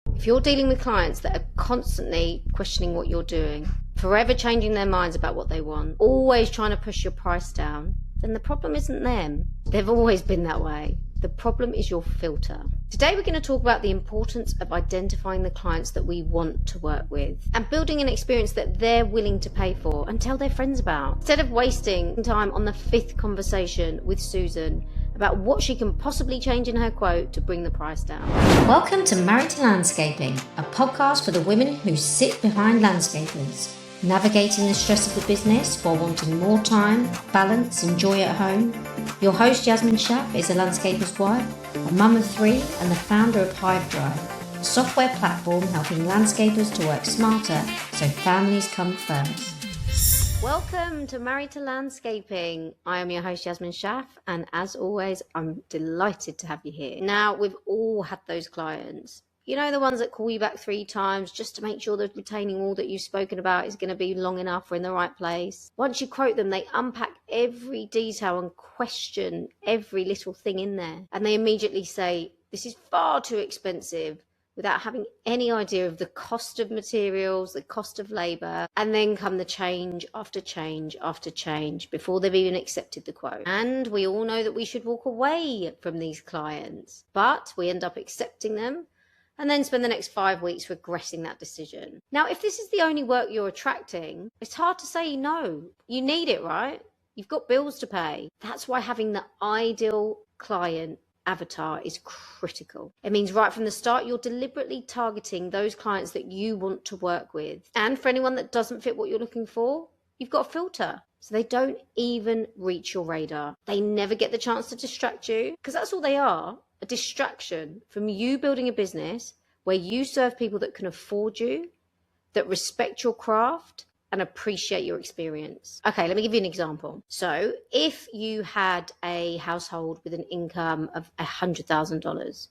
If you're dealing with clients that are constantly questioning what you're doing, forever changing their minds about what they want, always trying to push your price down, then the problem isn't them. They've always been that way. The problem is your filter. Today we're going to talk about the importance of identifying the clients that we want to work with and building an experience that they're willing to pay for and tell their friends about. Instead of wasting time on the 5th conversation with Susan about what she can possibly change in her quote to bring the price down. Welcome to Married to Landscaping, a podcast for the women who sit behind landscapers, navigating the stress of the business while wanting more time, balance and joy at home. Your host Yasmin is a landscaper's wife, a mum of 3 and the founder of Hive Drive, a software platform helping landscapers to work smarter so families come first. Welcome to Married to Landscaping. I am your host Yasmin and as always I'm delighted to have you here. Now we've all had those clients. You know, the ones that call you back 3 times just to make sure that retaining all that you've spoken about is going to be long enough or in the right place. Once you quote them, they unpack every detail and question every little thing in there. And they immediately say, this is far too expensive, without having any idea of the cost of materials, the cost of labour, and then come the change after change after change before they've even accepted the quote. And we all know that we should walk away from these clients, but we end up accepting them and then spend the next 5 weeks regretting that decision. Now, if this is the only work you're attracting, it's hard to say no. You need it, right? You've got bills to pay. That's why having the ideal client avatar is critical. It means right from the start, you're deliberately targeting those clients that you want to work with. And for anyone that doesn't fit what you're looking for, you've got a filter. So they don't even reach your radar. They never get the chance to distract you, because that's all they are, a distraction from you building a business where you serve people that can afford you, that respect your craft, and appreciate your experience. Okay, let me give you an example. So if you had a household with an income of $100,000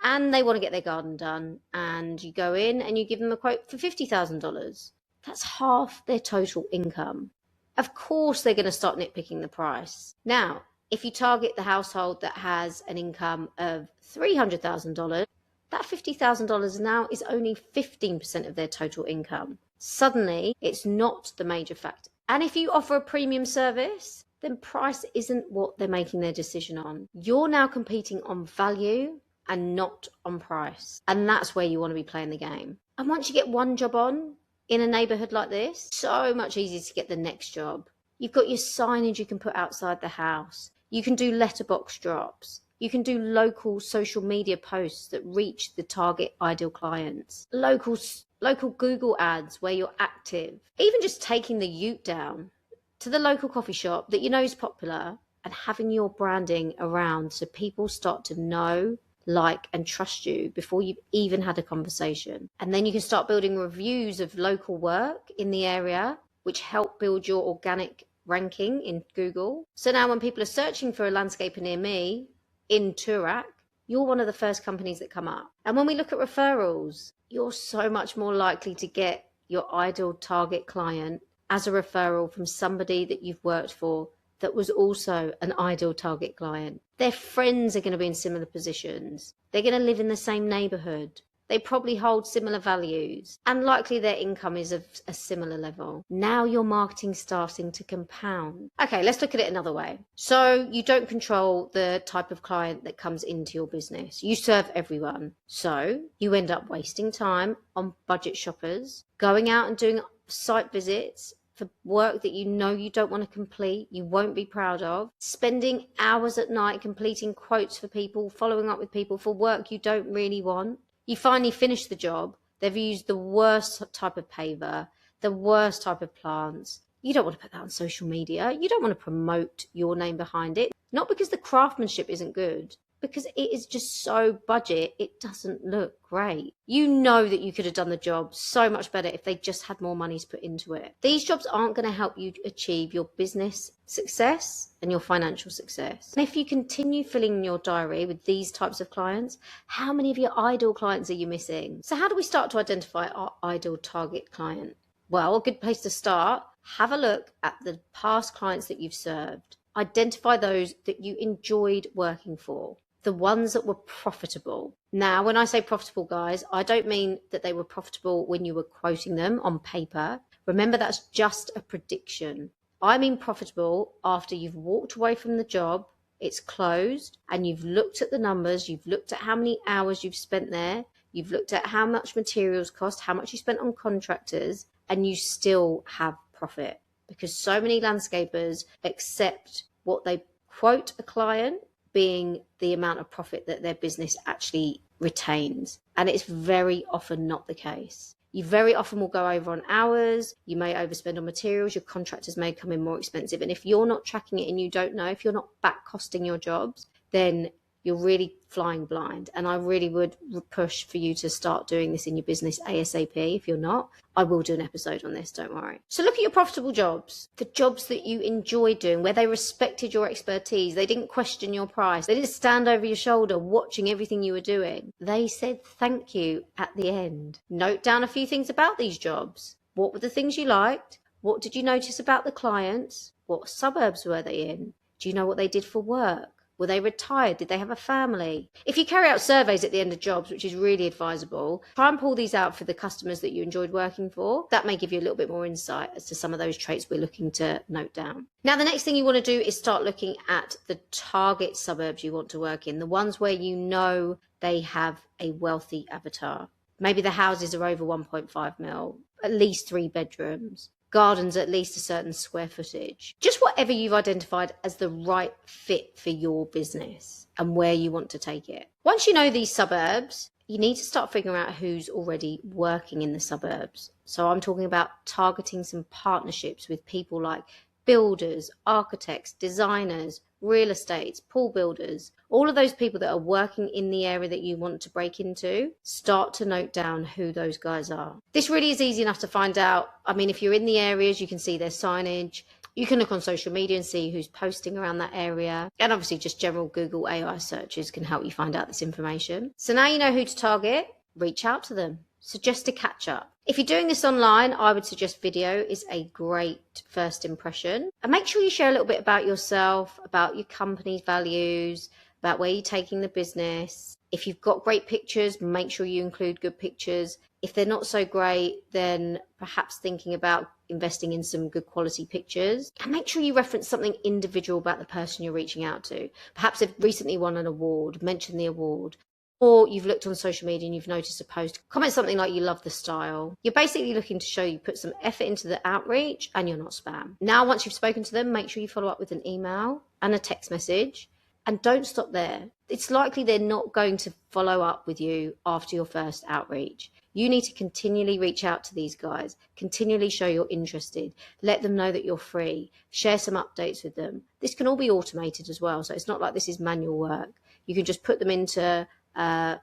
and they want to get their garden done, and you go in and you give them a quote for $50,000, that's half their total income. Of course, they're going to start nitpicking the price. Now, if you target the household that has an income of $300,000, that $50,000 now is only 15% of their total income. Suddenly, it's not the major factor. And if you offer a premium service, then price isn't what they're making their decision on. You're now competing on value and not on price. And that's where you want to be playing the game. And once you get one job on in a neighborhood like this, so much easier to get the next job. You've got your signage you can put outside the house. You can do letterbox drops. You can do local social media posts that reach the target ideal clients. Local Google ads where you're active. Even just taking the ute down to the local coffee shop that you know is popular and having your branding around so people start to know, like and trust you before you've even had a conversation. And then you can start building reviews of local work in the area, which help build your organic ranking in Google. So now when people are searching for a landscaper near me in Turak, you're one of the first companies that come up. And when we look at referrals, you're so much more likely to get your ideal target client as a referral from somebody that you've worked for that was also an ideal target client. Their friends are going to be in similar positions. They're going to live in the same neighborhood. They probably hold similar values, and likely their income is of a similar level. Now your marketing's starting to compound. Okay, let's look at it another way. So you don't control the type of client that comes into your business. You serve everyone. So you end up wasting time on budget shoppers, going out and doing site visits for work that you know you don't want to complete, you won't be proud of, spending hours at night completing quotes for people, following up with people for work you don't really want. You finally finish the job, they've used the worst type of paver, the worst type of plants. You don't want to put that on social media. You don't want to promote your name behind it. Not because the craftsmanship isn't good, because it is just so budget, it doesn't look great. You know that you could have done the job so much better if they just had more money to put into it. These jobs aren't going to help you achieve your business success and your financial success. And if you continue filling your diary with these types of clients, how many of your ideal clients are you missing? So how do we start to identify our ideal target client? Well, a good place to start, have a look at the past clients that you've served. Identify those that you enjoyed working for. the ones that were profitable. Now, when I say profitable, guys, I don't mean that they were profitable when you were quoting them on paper. Remember, that's just a prediction. I mean profitable after you've walked away from the job, it's closed, and you've looked at the numbers, you've looked at how many hours you've spent there, you've looked at how much materials cost, how much you spent on contractors, and you still have profit. Because so many landscapers accept what they quote a client being the amount of profit that their business actually retains. And it's very often not the case. You very often will go over on hours, you may overspend on materials, your contractors may come in more expensive. And if you're not tracking it and you don't know, if you're not back costing your jobs, then you're really flying blind. And I really would push for you to start doing this in your business ASAP. If you're not, I will do an episode on this, don't worry. So look at your profitable jobs, the jobs that you enjoy doing, where they respected your expertise. They didn't question your price. They didn't stand over your shoulder watching everything you were doing. They said thank you at the end. Note down a few things about these jobs. What were the things you liked? What did you notice about the clients? What suburbs were they in? Do you know what they did for work? Were they retired? Did they have a family? If you carry out surveys at the end of jobs, which is really advisable, try and pull these out for the customers that you enjoyed working for. That may give you a little bit more insight as to some of those traits we're looking to note down. Now, the next thing you want to do is start looking at the target suburbs you want to work in, the ones where you know they have a wealthy avatar. Maybe the houses are over 1.5 mil, at least 3 bedrooms. Gardens at least a certain square footage, just whatever you've identified as the right fit for your business and where you want to take it. Once you know these suburbs, you need to start figuring out who's already working in the suburbs. So I'm talking about targeting some partnerships with people like builders, architects, designers, real estates, pool builders, all of those people that are working in the area that you want to break into. Start to note down who those guys are. This really is easy enough to find out. I mean, if you're in the areas, you can see their signage. You can look on social media and see who's posting around that area. And obviously just general Google AI searches can help you find out this information. So now you know who to target, reach out to them. Suggest a catch up. If you're doing this online, I would suggest video is a great first impression. And make sure you share a little bit about yourself, about your company's values, about where you're taking the business. If you've got great pictures, make sure you include good pictures. If they're not so great, then perhaps thinking about investing in some good quality pictures. And make sure you reference something individual about the person you're reaching out to. Perhaps they've recently won an award, mention the award. Or you've looked on social media and you've noticed a post, comment something like you love the style. You're basically looking to show you put some effort into the outreach and you're not spam. Now, once you've spoken to them, make sure you follow up with an email and a text message, and don't stop there. It's likely they're not going to follow up with you after your first outreach. You need to continually reach out to these guys, continually show you're interested, let them know that you're free, share some updates with them. This can all be automated as well, so it's not like this is manual work. You can just put them into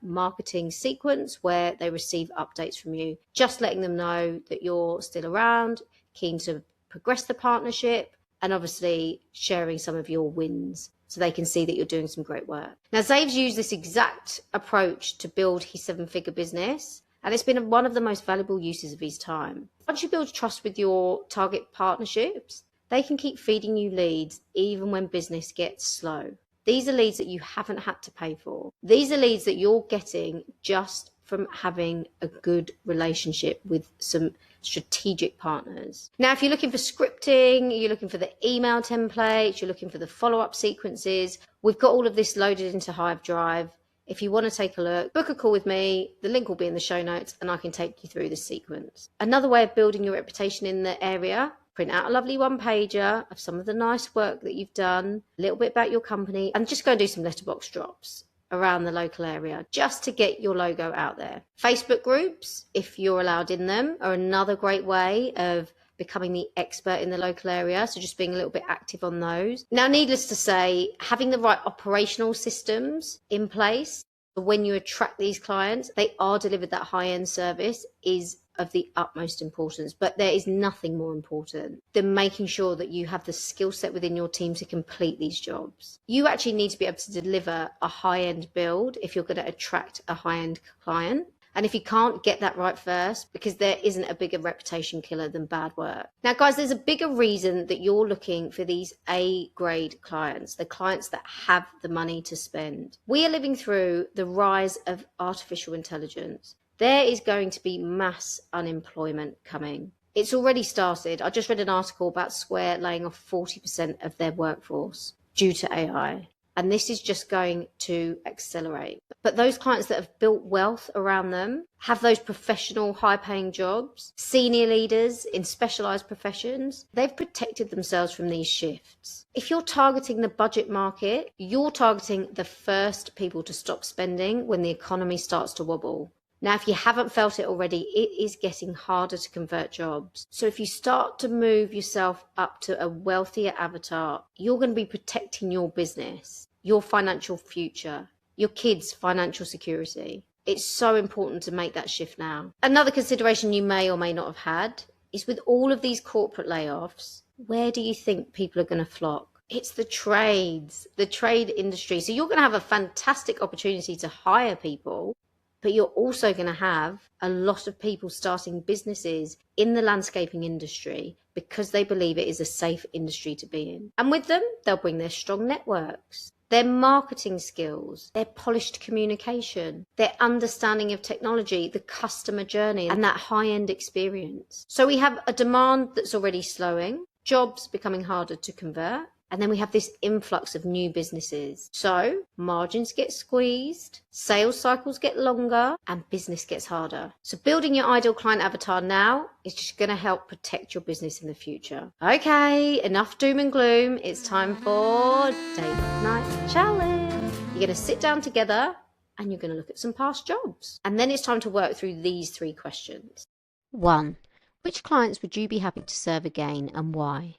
marketing sequence where they receive updates from you, just letting them know that you're still around, keen to progress the partnership, and obviously sharing some of your wins so they can see that you're doing some great work. Now, Zave's used this exact approach to build his 7-figure business, and it's been one of the most valuable uses of his time. Once you build trust with your target partnerships, they can keep feeding you leads even when business gets slow. These are leads that you haven't had to pay for. These are leads that you're getting just from having a good relationship with some strategic partners. Now, if you're looking for scripting, you're looking for the email templates, you're looking for the follow-up sequences, we've got all of this loaded into Hive Drive. If you want to take a look, book a call with me. The link will be in the show notes and I can take you through the sequence. Another way of building your reputation in the area: print out a lovely one-pager of some of the nice work that you've done, a little bit about your company, and just go and do some letterbox drops around the local area just to get your logo out there. Facebook groups, if you're allowed in them, are another great way of becoming the expert in the local area. So just being a little bit active on those. Now, needless to say, having the right operational systems in place when you attract these clients, they are delivered that high-end service is of the utmost importance, but there is nothing more important than making sure that you have the skill set within your team to complete these jobs. You actually need to be able to deliver a high-end build if you're going to attract a high-end client. And if you can't get that right first, because there isn't a bigger reputation killer than bad work. Now, guys, there's a bigger reason that you're looking for these A-grade clients, the clients that have the money to spend. We are living through the rise of artificial intelligence. There is going to be mass unemployment coming. It's already started. I just read an article about Square laying off 40% of their workforce due to AI. And this is just going to accelerate. But those clients that have built wealth around them, have those professional high-paying jobs, senior leaders in specialized professions, they've protected themselves from these shifts. If you're targeting the budget market, you're targeting the first people to stop spending when the economy starts to wobble. Now, if you haven't felt it already, it is getting harder to convert jobs. So if you start to move yourself up to a wealthier avatar, you're going to be protecting your business, your financial future, your kids' financial security. It's so important to make that shift now. Another consideration you may or may not have had is with all of these corporate layoffs, where do you think people are going to flock? It's the trades, the trade industry. So you're going to have a fantastic opportunity to hire people, but you're also going to have a lot of people starting businesses in the landscaping industry because they believe it is a safe industry to be in. And with them, they'll bring their strong networks, their marketing skills, their polished communication, their understanding of technology, the customer journey, and that high-end experience. So we have a demand that's already slowing, jobs becoming harder to convert, and then we have this influx of new businesses. So margins get squeezed, sales cycles get longer, and business gets harder. So building your ideal client avatar now is just going to help protect your business in the future. Okay, enough doom and gloom. It's time for Date Night Challenge. You're going to sit down together and you're going to look at some past jobs. And then it's time to work through these 3 questions. 1. Which clients would you be happy to serve again and why?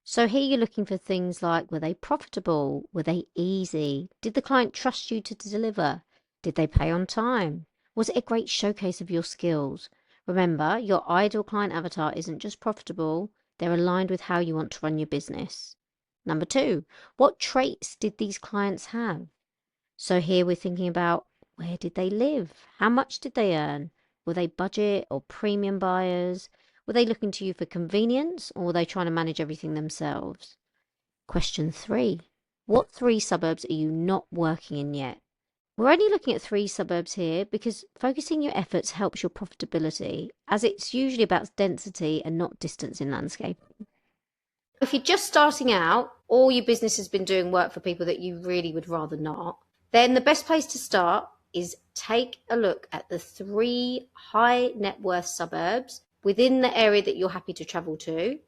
So here you're looking for things like, were they profitable? Were they easy? Did the client trust you to deliver? Did they pay on time? Was it a great showcase of your skills? Remember, your ideal client avatar isn't just profitable, they're aligned with how you want to run your business. Number 2, what traits did these clients have? So here we're thinking about, where did they live? How much did they earn? Were they budget or premium buyers? Were they looking to you for convenience, or were they trying to manage everything themselves? Question 3. What 3 suburbs are you not working in yet? We're only looking at 3 suburbs here because focusing your efforts helps your profitability, as it's usually about density and not distance in landscaping. If you're just starting out, or your business has been doing work for people that you really would rather not, then the best place to start is take a look at the 3 high net worth suburbs within the area that you're happy to travel to,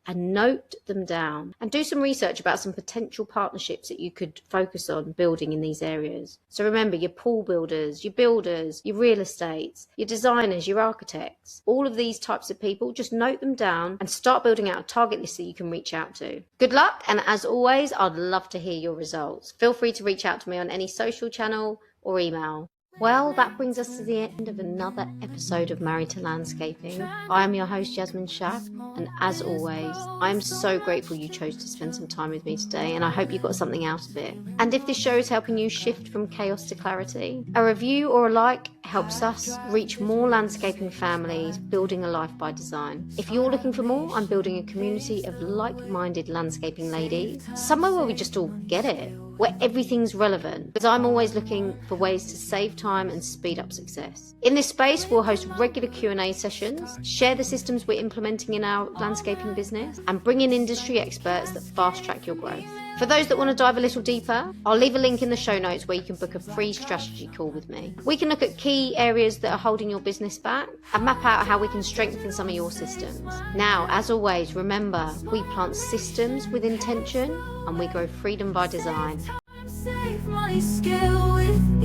and note them down and do some research about some potential partnerships that you could focus on building in these areas. So remember, your pool builders, your builders, your real estates, your designers, your architects, all of these types of people, just note them down and start building out a target list that you can reach out to. Good luck, and as always, I'd love to hear your results. Feel free to reach out to me on any social channel or email. Well, that brings us to the end of another episode of Married to Landscaping. I am your host, Yasmin Schaff, and as always, I am so grateful you chose to spend some time with me today, and I hope you got something out of it. And if this show is helping you shift from chaos to clarity, a review or a like helps us reach more landscaping families building a life by design. If you're looking for more, I'm building a community of like-minded landscaping ladies, somewhere where we just all get it, where everything's relevant, because I'm always looking for ways to save time and speed up success. In this space, we'll host regular Q&A sessions, share the systems we're implementing in our landscaping business, and bring in industry experts that fast-track your growth. For those that want to dive a little deeper, I'll leave a link in the show notes where you can book a free strategy call with me. We can look at key areas that are holding your business back and map out how we can strengthen some of your systems. Now, as always, remember, we plant systems with intention and we grow freedom by design. Save my skill with